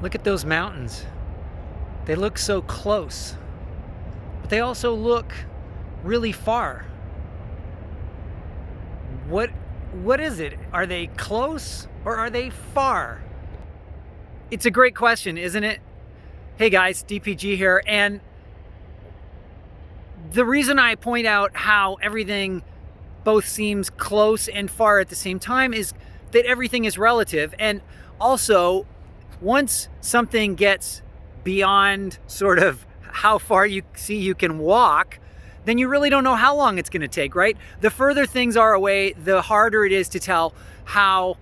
Look at those mountains. They look so close, but they also look really far. What is it? Are they close or are they far? It's a great question, isn't it? Hey guys, DPG here, and the reason I point out how everything both seems close and far at the same time is that everything is relative. And also, once something gets beyond sort of how far you see you can walk, then you really don't know how long it's going to take, right? The further things are away, the harder it is to tell how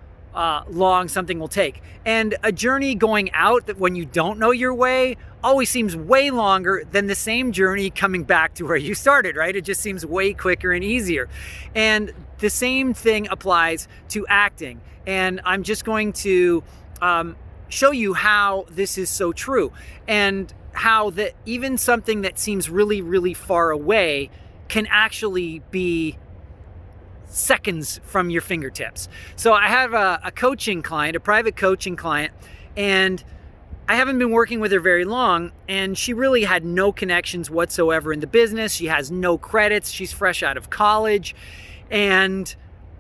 long something will take. And a journey going out that when you don't know your way always seems way longer than the same journey coming back to where you started, right? It just seems way quicker and easier. And the same thing applies to acting. And I'm just going to show you how this is so true, and how that even something that seems really, really far away can actually be seconds from your fingertips. So I have a coaching client, a private coaching client, and I haven't been working with her very long, and she really had no connections whatsoever in the business. She has no credits. She's fresh out of college, and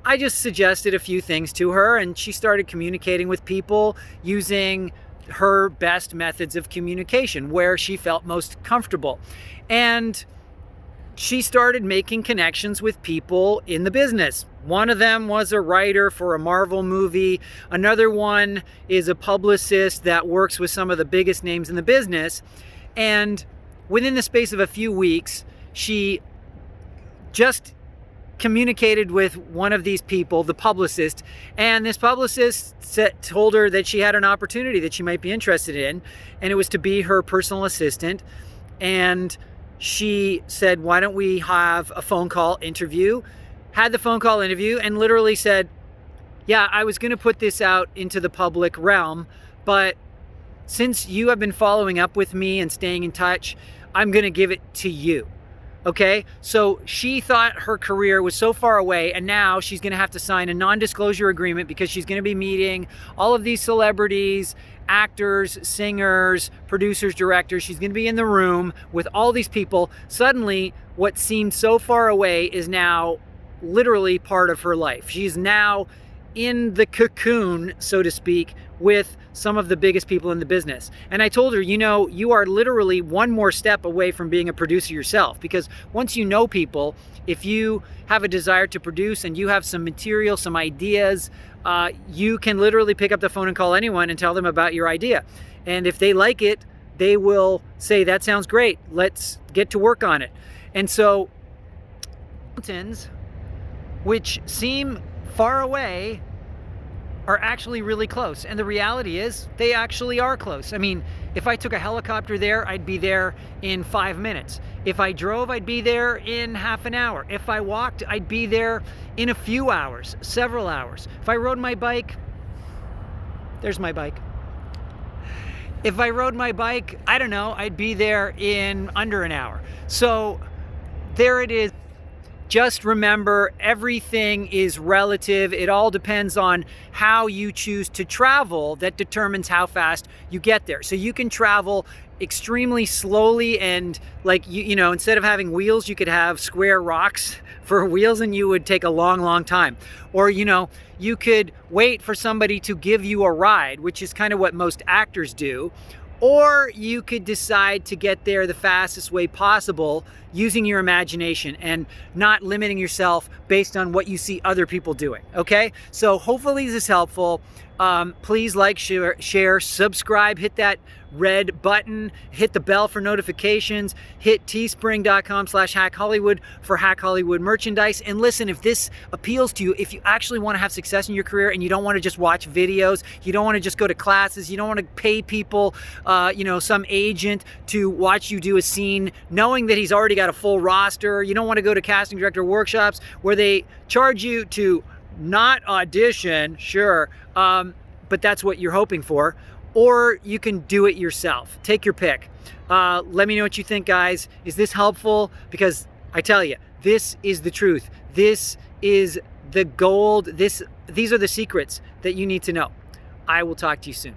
I just suggested a few things to her, and she started communicating with people using her best methods of communication, where she felt most comfortable. And she started making connections with people in the business. One of them was a writer for a Marvel movie. Another one is a publicist that works with some of the biggest names in the business. And within the space of a few weeks, she just communicated with one of these people, the publicist, and this publicist told her that she had an opportunity that she might be interested in, and it was to be her personal assistant. And she said, why don't we have a phone call interview? Had the phone call interview and literally said, yeah, I was going to put this out into the public realm, but since you have been following up with me and staying in touch, I'm going to give it to you. Okay, so she thought her career was so far away, and now she's going to have to sign a non-disclosure agreement because she's going to be meeting all of these celebrities, actors, singers, producers, directors. She's going to be in the room with all these people. Suddenly, what seemed so far away is now literally part of her life. She's now in the cocoon, so to speak, with some of the biggest people in the business. And I told her, you know, you are literally one more step away from being a producer yourself, because once you know people, if you have a desire to produce and you have some material, some ideas, you can literally pick up the phone and call anyone and tell them about your idea. And if they like it, they will say, that sounds great, let's get to work on it. And so mountains, which seem far away, are actually really close. And the reality is they actually are close. I mean, if I took a helicopter there, I'd be there in 5 minutes. If I drove, I'd be there in half an hour. If I walked, I'd be there in a few hours, several hours. If I rode my bike, there's my bike. If I rode my bike, I don't know, I'd be there in under an hour. So there it is. Just remember, everything is relative. It all depends on how you choose to travel that determines how fast you get there. So you can travel extremely slowly, and like, you know, instead of having wheels, you could have square rocks for wheels and you would take a long, long time. Or, you know, you could wait for somebody to give you a ride, which is kind of what most actors do. Or you could decide to get there the fastest way possible using your imagination and not limiting yourself based on what you see other people doing, okay? So hopefully this is helpful. Please like, share, subscribe, hit that red button, hit the bell for notifications, hit teespring.com/hackhollywood for Hack Hollywood merchandise. And listen, if this appeals to you, if you actually want to have success in your career and you don't want to just watch videos, you don't want to just go to classes, you don't want to pay people, you know, some agent to watch you do a scene knowing that he's already got a full roster, you don't want to go to casting director workshops where they charge you to not audition, sure, but that's what you're hoping for. Or you can do it yourself. Take your pick. Let me know what you think, guys. Is this helpful? Because I tell you, this is the truth. This is the gold. These are the secrets that you need to know. I will talk to you soon.